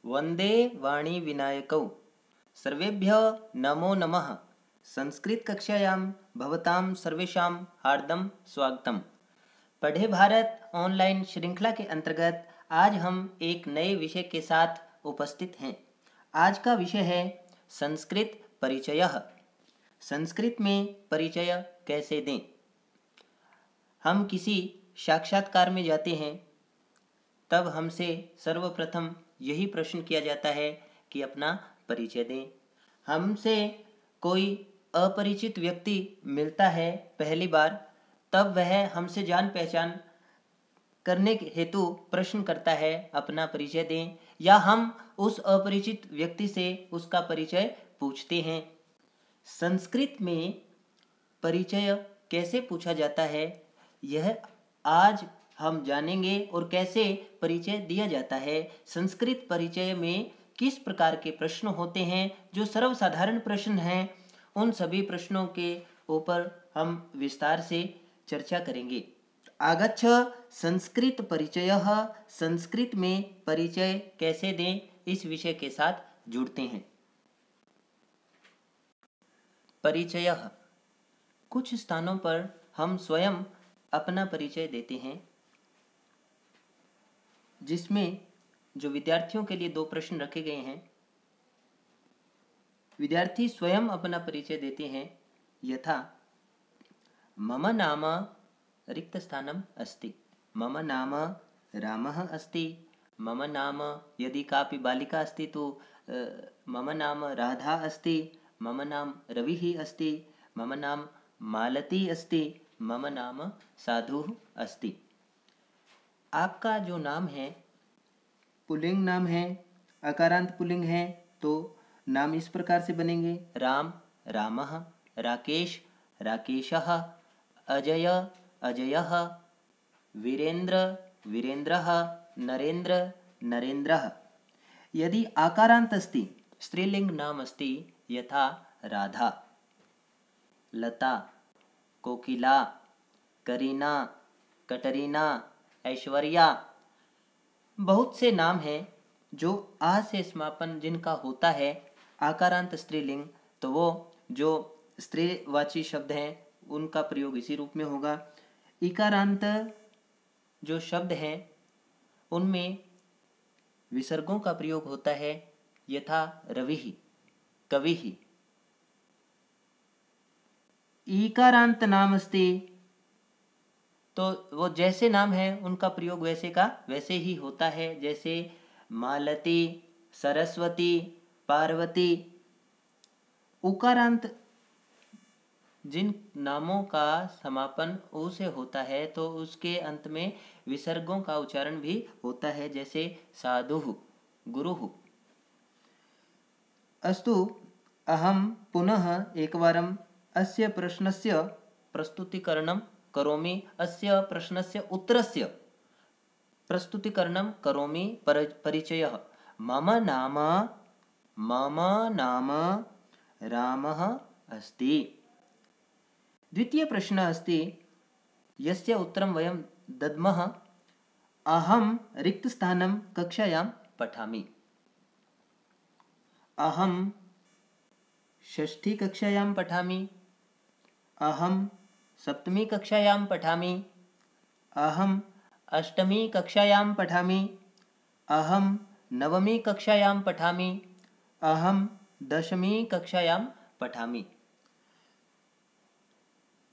वंदे वाणी विनायकौ सर्वेभ्यः नमो नमः। संस्कृत कक्षायां भवतां सर्वेषां हार्दं स्वागतम। पढ़े भारत ऑनलाइन श्रृंखला के अंतर्गत आज हम एक नए विषय के साथ उपस्थित हैं। आज का विषय है संस्कृत परिचयः। संस्कृत में परिचय कैसे दें। हम किसी साक्षात्कार में जाते हैं तब हमसे सर्वप्रथम यही प्रश्न किया जाता है कि अपना परिचय दें। हमसे कोई अपरिचित व्यक्ति मिलता है पहली बार, तब वह हमसे जान पहचान करने हेतु प्रश्न करता है अपना परिचय दें, या हम उस अपरिचित व्यक्ति से उसका परिचय पूछते हैं। संस्कृत में परिचय कैसे पूछा जाता है यह आज हम जानेंगे, और कैसे परिचय दिया जाता है। संस्कृत परिचय में किस प्रकार के प्रश्न होते हैं जो सर्वसाधारण प्रश्न हैं, उन सभी प्रश्नों के ऊपर हम विस्तार से चर्चा करेंगे। आगच्छ संस्कृत परिचयः। संस्कृत में परिचय कैसे दें, इस विषय के साथ जुड़ते हैं। परिचयः। कुछ स्थानों पर हम स्वयं अपना परिचय देते हैं, जिसमें जो विद्यार्थियों के लिए 2 प्रश्न रखे गए हैं। विद्यार्थी स्वयं अपना परिचय देते हैं, यथा मम नाम रिक्त स्थानम अस्ति, मम नाम रामः अस्ति, मम नाम यदि कापि बालिका अस्ति तो मम नाम राधा अस्ति, मम नाम रविः अस्ति, मम नाम मालती अस्ति, मम नाम साधुः अस्ति। आपका जो नाम है पुल्लिंग नाम है, अकारांत पुल्लिंग है, तो नाम इस प्रकार से बनेंगे: राम रामः, राकेश राकेशः, अजय अजयः, वीरेंद्र वीरेंद्रः, नरेंद्र नरेंद्रः। यदि आकारांत अस्ति, स्त्रीलिंग नाम अस्ति, यथा राधा, लता, कोकिला, करीना, कटरीना, ऐश्वर्या। बहुत से नाम हैं जो आ से समापन जिनका होता है आकारांत स्त्रीलिंग, तो वो जो स्त्रीवाची शब्द हैं उनका प्रयोग इसी रूप में होगा। इकारांत जो शब्द हैं उनमें विसर्गों का प्रयोग होता है, यथा रविः, कविः। ईकारांत नाम अस्ति, तो वो जैसे नाम है उनका प्रयोग वैसे का वैसे ही होता है, जैसे मालती, सरस्वती, पार्वती। उकारांत जिन नामों का समापन उ से होता है तो उसके अंत में विसर्गों का उच्चारण भी होता है, जैसे साधुः, गुरुः। अस्तु, अहम पुनः एकवारम् अस्य प्रश्नस्य प्रस्तुतीकरणं करोमि, अस्य प्रश्नस्य उत्तरस्य प्रस्तुतीकरणं करोमि। परिचयः। मम नाम रामः अस्ति। द्वितीय प्रश्नः अस्ति, यस्य उत्तरं वयं दद्मः। अहं रिक्तस्थानं कक्षायां पठामि। अहं षष्ठी कक्षायां पठामि, अहं सप्तमी कक्षायां पठामि, अहम् अष्टमी कक्षायां पठामि, अहं नवमी कक्षायां पठामि, अहं दशमी कक्षायां पठामि।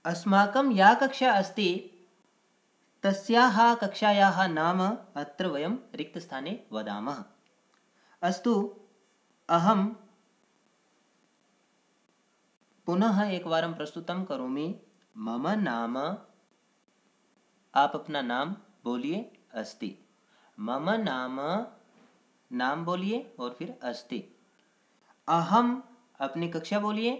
अस्माकं या कक्षा अस्ति तस्याः कक्षायाः नाम अत्र वयं रिक्तस्थाने वदामः। अस्तु, अहं पुनः एकवारं प्रस्तुतं करोमि। मम नाम, आप अपना नाम बोलिए, अस्ति। मम नाम बोलिए और फिर अस्ति। अहम अपनी कक्षा बोलिए,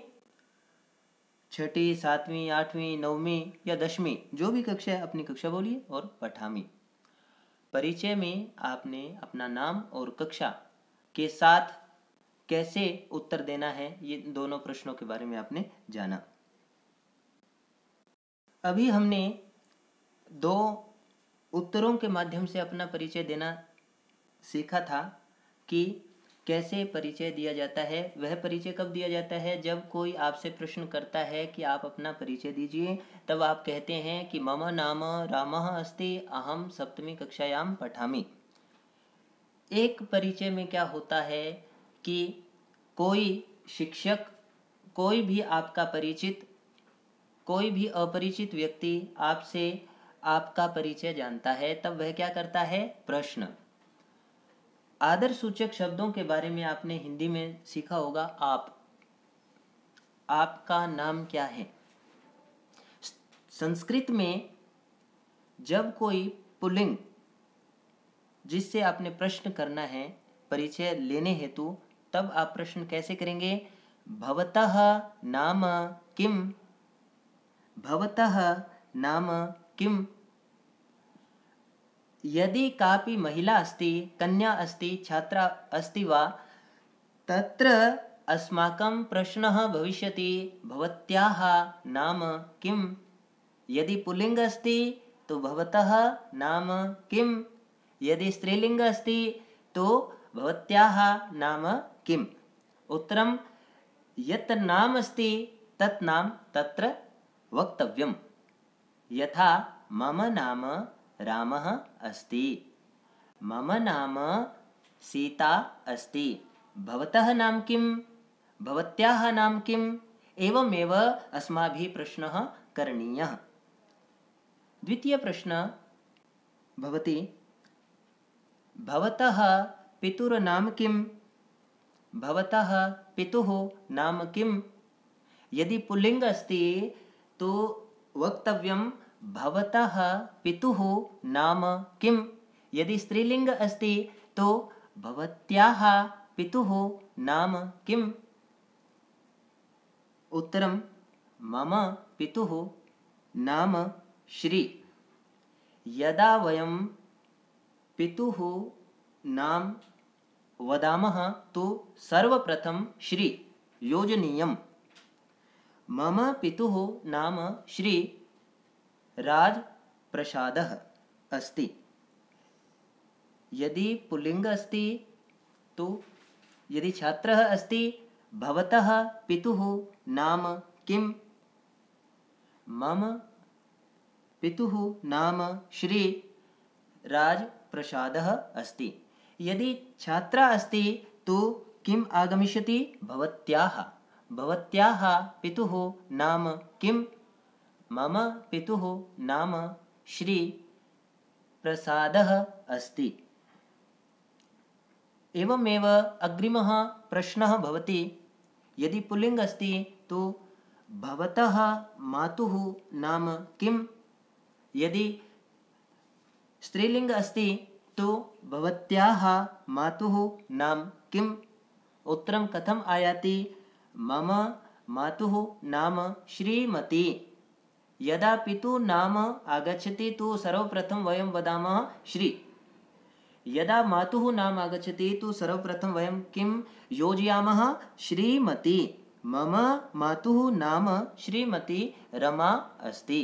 6ठी, 7वीं, 8वीं, 9वीं या 10वीं, जो भी कक्षा है अपनी कक्षा बोलिए, और पठामी। परिचय में आपने अपना नाम और कक्षा के साथ कैसे उत्तर देना है, ये दोनों प्रश्नों के बारे में आपने जाना। अभी हमने 2 उत्तरों के माध्यम से अपना परिचय देना सीखा था। कि कैसे परिचय दिया जाता है। वह परिचय कब दिया जाता है? जब कोई आपसे प्रश्न करता है कि आप अपना परिचय दीजिए, तब आप कहते हैं कि मम नाम रामः अस्ति, अहम सप्तमी कक्षायां पठामि। एक परिचय में क्या होता है कि कोई शिक्षक, कोई भी आपका परिचित, कोई भी अपरिचित व्यक्ति आपसे आपका परिचय जानता है, तब वह क्या करता है? प्रश्न। आदर सूचक शब्दों के बारे में आपने हिंदी में सीखा होगा। आप, आपका नाम क्या है? संस्कृत में जब कोई पुल्लिंग जिससे आपने प्रश्न करना है परिचय लेने हेतु, तब आप प्रश्न कैसे करेंगे? भवतः नाम किम? भवतः नाम किम? यदि कापि महिला अस्ति, कन्या अस्ति, छात्रा अस्ति वा, तत्र अस्माकं प्रश्नः भविष्यति भवत्याः नाम किम्? यदि पुल्लिंग अस्ति तो भवतः नाम किम्? यदि स्त्रीलिंग अस्ति तो भवत्याः नाम किम्? उत्तरं यत् नाम अस्ति तत् नाम तत्र वक्तव्यम्। यथा मम नाम रामः अस्ति, मम नाम सीता अस्ति, भवतः नाम किम्? भवत्याः नाम किम्? एवमेव अस्माभिः प्रश्नः करणीयः। द्वितीय प्रश्न भवति, भवतः पितुर्नाम किम्? भवतः पितुः नाम किम्? यदि पुल्लिंग अस्ति तो वक्तव्यं भवतः पितुः नाम किम्? यदि स्त्रीलिंग अस्ति तो भवत्याः पितुः नाम किम्? उत्तरं मम पितुः नाम श्री। यदा वयं पितुः नाम वदामः तो सर्वप्रथम श्री योजनीयम्। मम पितुः नाम श्री राजप्रसादः अस्ति। यदि पुल्लिंग अस्ति तो, यदि छात्रः अस्ति, भवतः पितुः नाम किम्? मम पितुः नाम श्री राजप्रसादः अस्ति। यदि छात्रा अस्ति तो किम् आगमिष्यति? भवत्याः। भवत्याः पितुः नाम किम्? मम पितुः नाम श्री प्रसादः अस्ति। एवमेव अग्रिमः प्रश्नः भवति, यदि पुल्लिंग अस्ति तो भवतः मातुः नाम किम्? यदि स्त्रीलिंग अस्ति तो भवत्याः मातुः नाम किम्? उत्तरं कथम् आयाति? मम मातुः नाम श्रीमती। यदा पितुः नाम आगच्छति तो सर्वप्रथम वयं वदामः श्री। यदा मातुः नाम आगच्छति तो सर्वप्रथम वयं किं योजयामः? श्रीमती। मम मातुः नाम श्रीमती रमा अस्ति।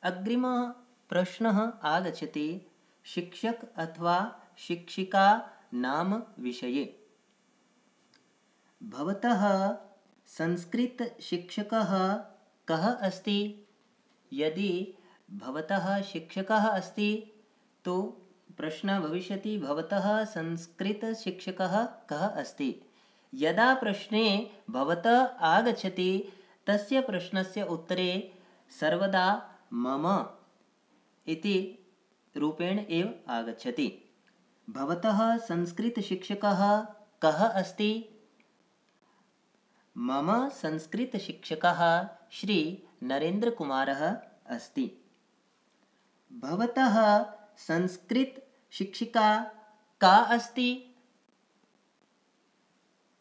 अग्रिमः प्रश्नः आगच्छति शिक्षक अथवा शिक्षिका नाम विषये। भवतः संस्कृत शिक्षकः कः अस्ति? यदि भवतः शिक्षकः अस्ति तो प्रश्नः भविष्यति भवतः संस्कृत शिक्षकः कः अस्ति? यदा प्रश्ने भवतः आगच्छति तस्य प्रश्नस्य उत्तरे सर्वदा मम इति रूपेण एव आगच्छति। भवतः संस्कृत शिक्षकः कः अस्ति? मम संस्कृत शिक्षकः श्री नरेंद्र कुमारः अस्ति। भवतः संस्कृत शिक्षिका का अस्ति?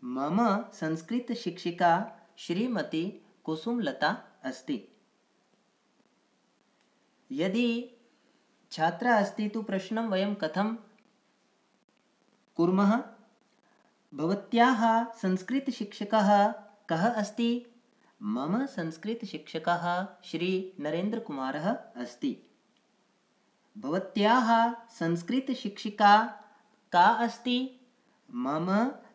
मम संस्कृत शिक्षिका श्रीमती कुसुमलता अस्ति। यदि छात्रा अस्ति तो प्रश्नं वयं कथं कुर्मः? भवत्याः संस्कृत शिक्षकः कः अस्ति? मम संस्कृत शिक्षकः श्री नरेंद्र कुमारः अस्ति। भवत्याः संस्कृतशिक्षिका का अस्ति? मम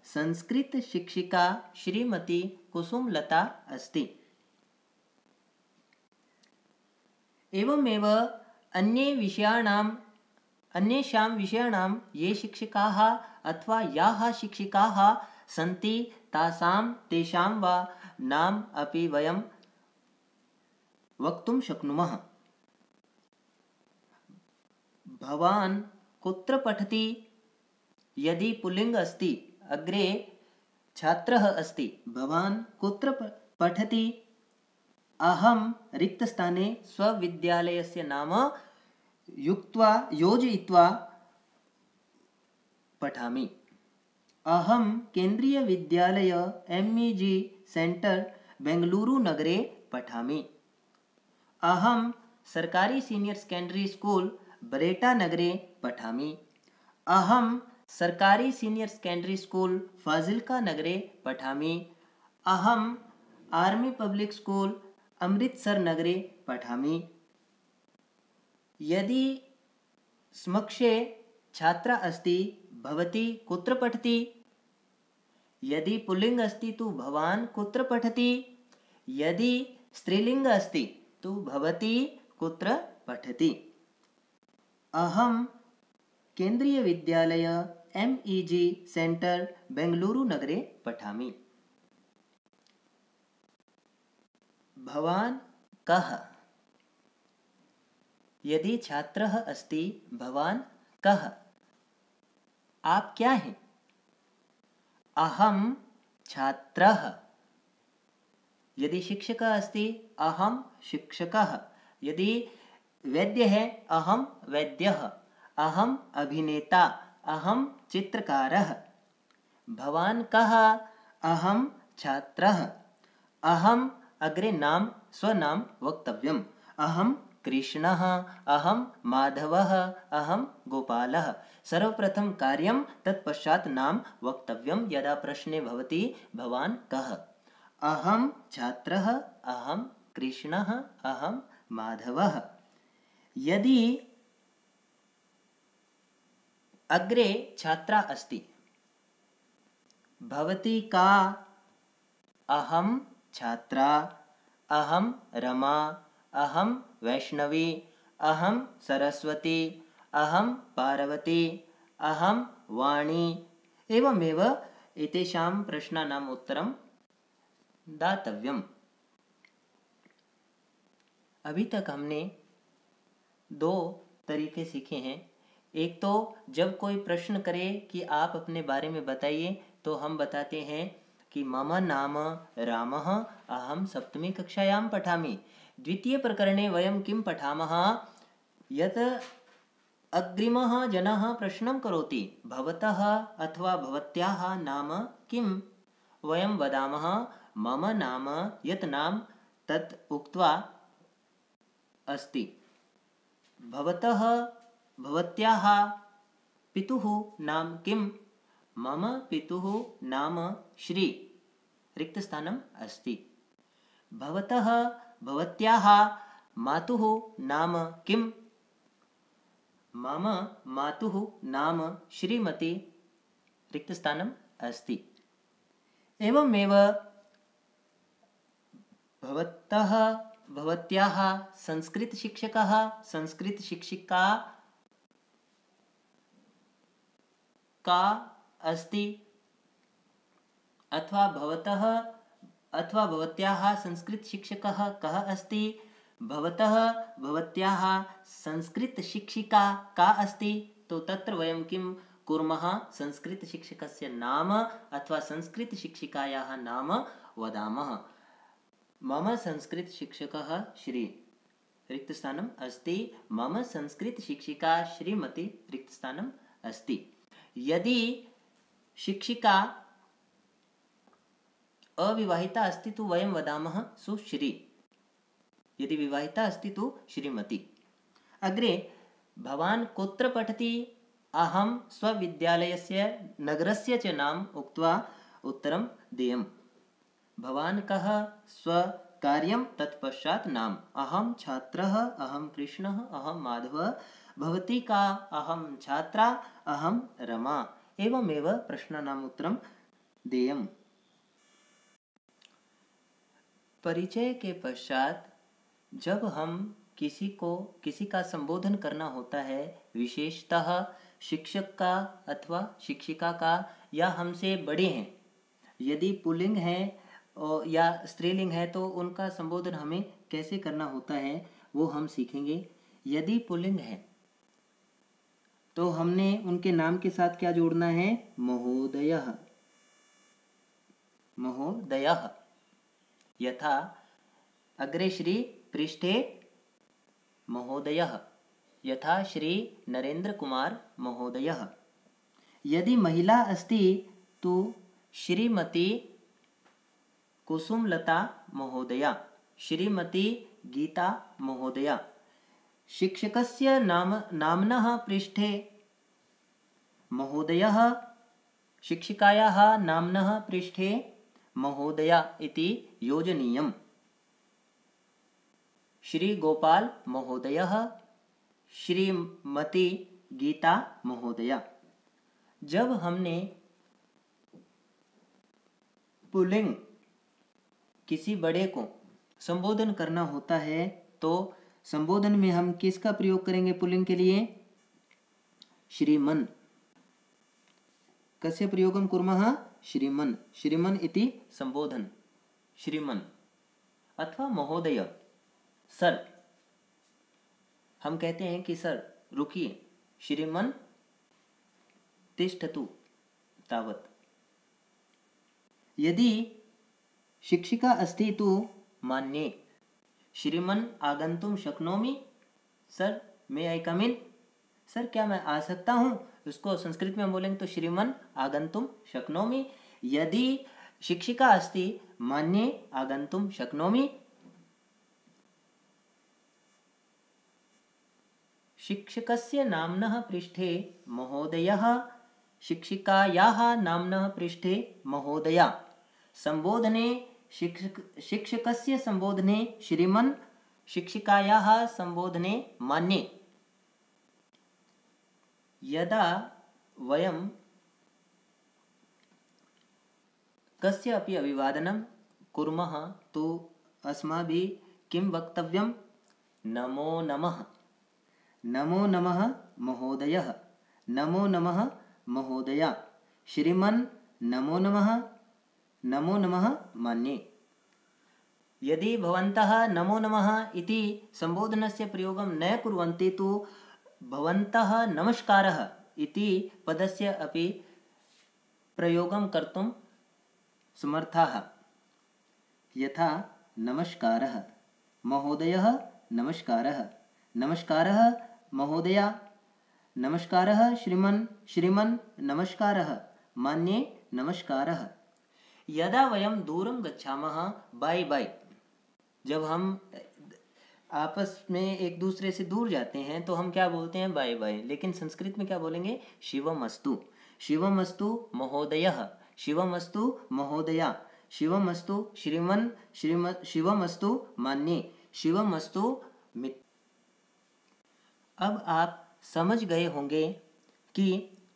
संस्कृतशिक्षिका श्रीमती कुसुमलता अस्ति। एवमेव अन्येषां विषयाणां ये शिक्षकाः अथवा याः शिक्षिकाः सन्ति तेषां वा नाम अपि वयं वक्तुं शक्नुमः। भवान् कुत्र पठति? यदि पुल्लिङ्ग अस्ति, अग्रे छात्रः अस्ति, भवान् कुत्र पठति? अहं रिक्तस्थाने स्वविद्यालयस्य नाम योजयित्वा पठामि। अहं केन्द्रीयविद्यालय MEG सेण्टर् बेङ्गलूरुनगरे पठामि। अहं सर्कारी सीनियर सेकेण्डरी स्कूल् बरेटानगरे पठामि। अहं सर्कारी सीनियर सेकेण्डरी स्कूल् फाजिल्कानगरे पठामि। अहम् आर्मी पब्लिक स्कूल् अमृतसरनगरे पठामि। यदि समक्षे छात्रा अस्ति, भवती कुत्र पठति? यदि पुल्लिङ्ग अस्ति तो भवान् कुत्र पठति? यदि स्त्रीलिङ्ग अस्ति तो भवती कुत्र पठति? अहं केन्द्रीयविद्यालय MEG सेण्टर् बेङ्गलूरुनगरे पठामि। भवान् कः? यदि छात्रः अस्ति, भवान् कः? आप क्या हैं? अहं छात्रः। यदि शिक्षकः अस्ति, अहं शिक्षकः। यदि वैद्य है, अहं वैद्यः। अहम् अभिनेता, अहं चित्रकारः। भवान् कः? अहं छात्रः। अहम् अग्रे स्वनाम वक्तव्यम्। अहं कृष्णः, अहं माधवः, अहं गोपालः। सर्वप्रथम कार्यं, तत्पश्चात् नाम वक्तव्यं। यदा प्रश्ने भवति भवान् कः? अहं छात्रः, अहं कृष्णः, अहं माधवः। यदि अग्रे छात्रा अस्ति, भवती का? अहं छात्रा, अहं रमा, अहं वैष्णवी, अहं सरस्वती, अहं पार्वती, अहं वाणी। एवमेव एतेषां प्रश्नानाम् उत्तरं दातव्यम्। अभी तक हमने 2 तरीके सीखे हैं। एक तो जब कोई प्रश्न करे कि आप अपने बारे में बताइए, तो हम बताते हैं कि मम नाम रामः, अहं 7मी कक्षायां पठामि। द्वितीयप्रकरणे वयं किं पठामः? यत् अग्रिमः जनः प्रश्नं करोति, भवतः अथवा भवत्याः नाम किं? वयं वदामः मम नाम, यत् नाम तत् उक्त्वा अस्ति। भवतः भवत्याः पितुः नाम किं? मम पितुः नाम श्री, रिक्तस्थानम् अस्ति। भवतः भवत्याः मातुः नाम किं? मम मातुः नाम श्रीमती, रिक्तस्थानम् अस्ति। एवमेव भवतः भवत्याः संस्कृतशिक्षकः संस्कृतशिक्षिका का अस्ति, अथवा भवतः अथवा भवत्याः संस्कृतशिक्षकः कः अस्ति, भवतः भवत्याः संस्कृतशिक्षिका का अस्ति। तो तत्र वयं किं कुर्मः? संस्कृतशिक्षकस्य नाम अथवा संस्कृतशिक्षिकायाः नाम वदामः। मम संस्कृतशिक्षकः श्री, रिक्तस्थानम् अस्ति। मम संस्कृतशिक्षिका श्रीमती, रिक्तस्थानम् अस्ति। यदि शिक्षिका अविवाहिता अस्ति तो वयं वदामः सुश्री। यदि विवाहिता अस्ति तो श्रीमती। अग्रे भवान् कुत्र पठति? अहं स्वविद्यालयस्य नगरस्य च नाम उक्त्वा उत्तरं देयम्। भवान् कः? स्वकार्यं, तत्पश्चात् नाम। अहं छात्रः, अहं कृष्णः, अहं माधवः, भवती का अहम छात्रा अहम रमा एवमेव प्रश्नानाम् उत्तरं देयम्। परिचय के पश्चात जब हम किसी का संबोधन करना होता है, विशेषतः शिक्षक का अथवा शिक्षिका का या हमसे बड़े हैं, यदि पुल्लिंग है या स्त्रीलिंग है तो उनका संबोधन हमें कैसे करना होता है वो हम सीखेंगे। यदि पुल्लिंग है तो हमने उनके नाम के साथ क्या जोड़ना है? महोदयः। महोदयः। यथा अग्रे श्री पृष्ठे महोदयः, यथा श्री नरेंद्र कुमार महोदयः। यदि महिला अस्ति तो श्रीमती कुसुमलता महोदया, श्रीमती गीता महोदया। शिक्षकस्य नाम्नः पृष्ठे महोदयः, शिक्षिकायाः नाम्नः पृष्ठे महोदया इति योजनीयम्। श्री गोपाल महोदयः, श्रीमती गीता महोदया। जब हमने पुल्लिंग किसी बड़े को संबोधन करना होता है तो संबोधन में हम किसका प्रयोग करेंगे? पुल्लिंग के लिए श्रीमन। कस्य प्रयोगं कुर्मः? श्रीमन। श्रीमन इति संबोधन, श्रीमन अथवा महोदय। सर, हम कहते हैं कि सर रुकिए, श्रीमन तिष्ठतु तावत्। यदि शिक्षिका अस्ति तु मान्ये, श्रीमन आगंतुम शक्नोमि, सर मे आई कम इन, सर क्या मैं आ सकता हूँ? उसको संस्कृत में बोलेंगे तो श्रीमन आगंतुम शक्नोमि। यदि शिक्षिका अस्ति मान्ये आगंतुम शक्नोमि। शिक्षकस्य नाम्नः पृष्ठे महोदयः, शिक्षिकायाः नाम्नः पृष्ठे महोदया। संबोधने शिक्षकस्य संबोधने श्रीमन, शिक्षिकायाः संबोधने मान्ये। यदा वयं कस्य अपि अभिवादनं कुर्मः तो अस्माभिः किं वक्तव्यं? नमो नमः। नमो नमः महोदयः, नमो नमः महोदया। श्रीमन नमो नमः, नमो नमः मान्ये। यदि भवन्तः नमो नमः इति संबोधनस्य प्रयोगं न कुर्वन्ति तो भवन्तः नमस्कारः इति पदस्य अपि प्रयोगं कर्तुं समर्थाः। यथा नमस्कारः, महोदयः नमस्कारः, नमस्कारः महोदया, नमस्कारः श्रीमन, श्रीमन नमस्कारः, मान्ये नमस्कारः। यदा वयं दूरं गच्छामः, बाय बाय, जब हम आपस में एक दूसरे से दूर जाते हैं तो हम क्या बोलते हैं? Bye bye. लेकिन संस्कृत में क्या बोलेंगे? शिवमस्तु। शिवमस्तु महोदयः, शिवमस्तु महोदया, शिवमस्तु श्रीमन, शिवमस्तु मान्ये, शिवमस्तु मित्र। अब आप समझ गए होंगे कि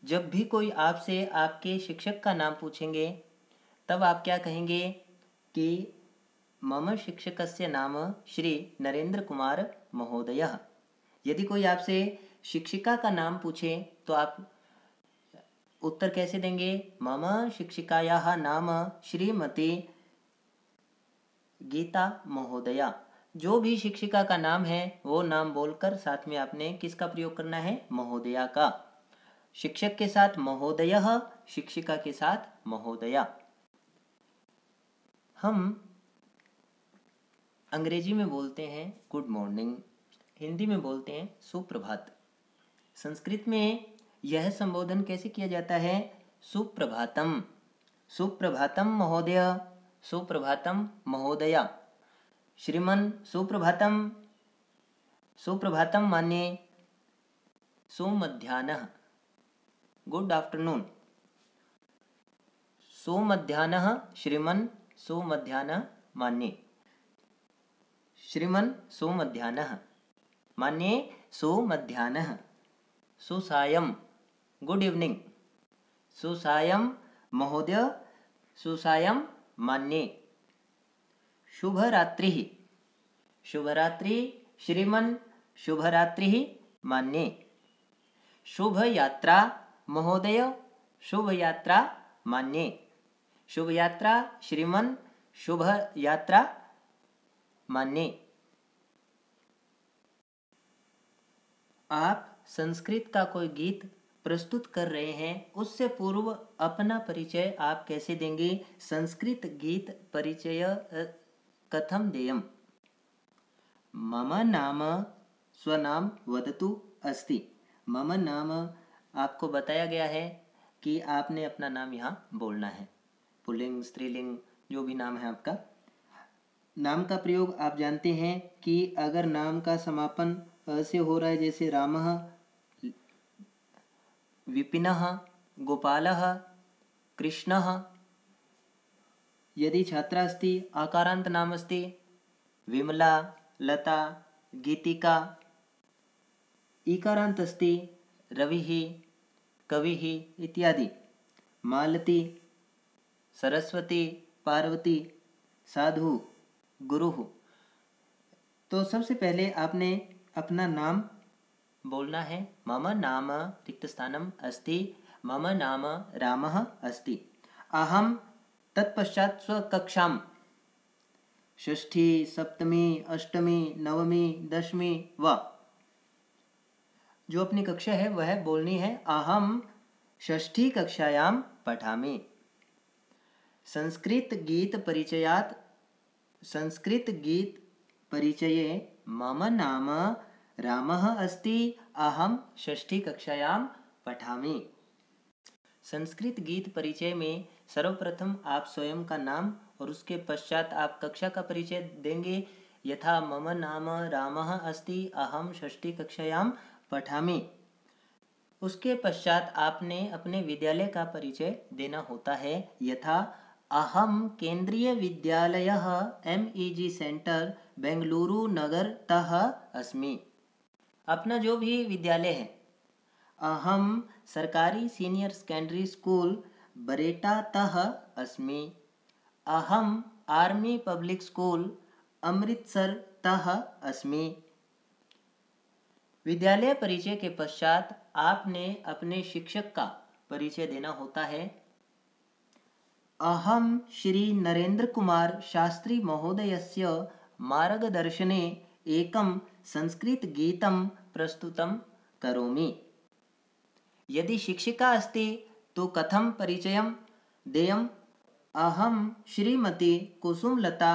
जब भी कोई आपसे आपके शिक्षक का नाम पूछेंगे तब आप क्या कहेंगे कि मम शिक्षकस्य नाम श्री नरेंद्र कुमार महोदयः। यदि कोई आपसे शिक्षिका का नाम पूछे तो आप उत्तर कैसे देंगे? मम शिक्षिकायाः नाम श्रीमती गीता महोदया। जो भी शिक्षिका का नाम है वो नाम बोलकर साथ में आपने किसका प्रयोग करना है? महोदया का। शिक्षक के साथ महोदयः, शिक्षिका के साथ महोदया। हम अंग्रेजी में बोलते हैं गुड मॉर्निंग, हिंदी में बोलते हैं सुप्रभात। संस्कृत में यह संबोधन कैसे किया जाता है? सुप्रभातम, सुप्रभातम महोदय, सुप्रभातम महोदया। श्रीमन सुप्रभातम, सुप्रभातम मान्ये, सुमध्याह्नः, गुड आफ्टरनून, सुमध्याह्नः श्रीमन, सुमध्याह्नः मान्ये, श्रीमन सुमध्याह्नः मान्ये, सुमध्याह्नः, सुसायं, गुड इवनिंग, सुसायं महोदय, सुसायं मान्ये, शुभरात्रिः, शुभरात्रि श्रीमन्, शुभरात्रिः मान्ये, शुभ यात्रा महोदय, शुभ यात्रा मान्ये, शुभ यात्रा श्रीमन्, शुभ यात्रा मान्ये। आप संस्कृत का कोई गीत प्रस्तुत कर रहे हैं, उससे पूर्व अपना परिचय आप कैसे देंगे? संस्कृत गीत परिचय कथम देयम्? मम नाम स्वनाम वदतु अस्ति। मम नाम आपको बताया गया है कि आपने अपना नाम यहाँ बोलना है, पुल्लिंग स्त्रीलिंग जो भी नाम है आपका। नाम का प्रयोग आप जानते हैं कि अगर नाम का समापन अ से हो रहा है, जैसे रामः, विपिनः, गोपालः, कृष्णः। यदि छात्रा अस्ति, आकारांत नाम अस्ति, विमला, लता, गीतिका। ईकारांत अस्ति, रविः, कविः इत्यादि। मालती, सरस्वती, पार्वती, साधु, गुरुः। तो सबसे पहले आपने अपना नाम बोलना है। मम नाम रिक्तस्थानम अस्ति, मम नाम रामः अस्ति। अहम तत्पश्चात स्वकक्षाम षष्ठी, सप्तमी, अष्टमी, नवमी, दशमी व जो अपनी कक्षा है वह बोलनी है। अहम षष्ठी कक्षायां पठामि। संस्कृत गीत परिचयात्, संस्कृत गीत परिचये मम नाम रामः अस्ति, अहम षष्ठी कक्षायां पठामि। संस्कृत गीत परिचय में सर्वप्रथम आप स्वयं का नाम और उसके पश्चात आप कक्षा का परिचय देंगे। यथा मम नाम रामः अस्ति, अहम षष्ठी कक्षायां पठामि। उसके पश्चात आपने अपने विद्यालय का परिचय देना होता है। यथा अहम केंद्रीय विद्यालयः MEG सेंटर बेंगलुरु नगरतः अस्मि। अपना जो भी विद्यालय है। अहम सरकारी सीनियर सेकेंडरी स्कूल बरेटातः अस्मि। अहम आर्मी पब्लिक स्कूल अमृतसरतः अस्मि। विद्यालय परिचय के पश्चात आपने अपने शिक्षक का परिचय देना होता है। अहम श्री नरेंद्र कुमार शास्त्री महोदयस्य मार्गदर्शने एकं संस्कृत गीतं प्रस्तुतं करोमि। यदि शिक्षिका अस्ति तो कथं परिचयं देयम्? अहम श्रीमती कुसुमलता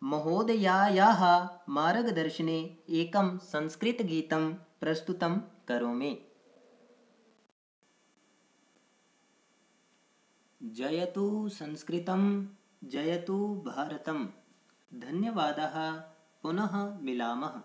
महोदयायाः मार्गदर्शने एकं संस्कृत गीतं प्रस्तुतं करोमि। जयतु संस्कृतं, जयतु भारतम्। धन्यवादः, पुनः मिलामः।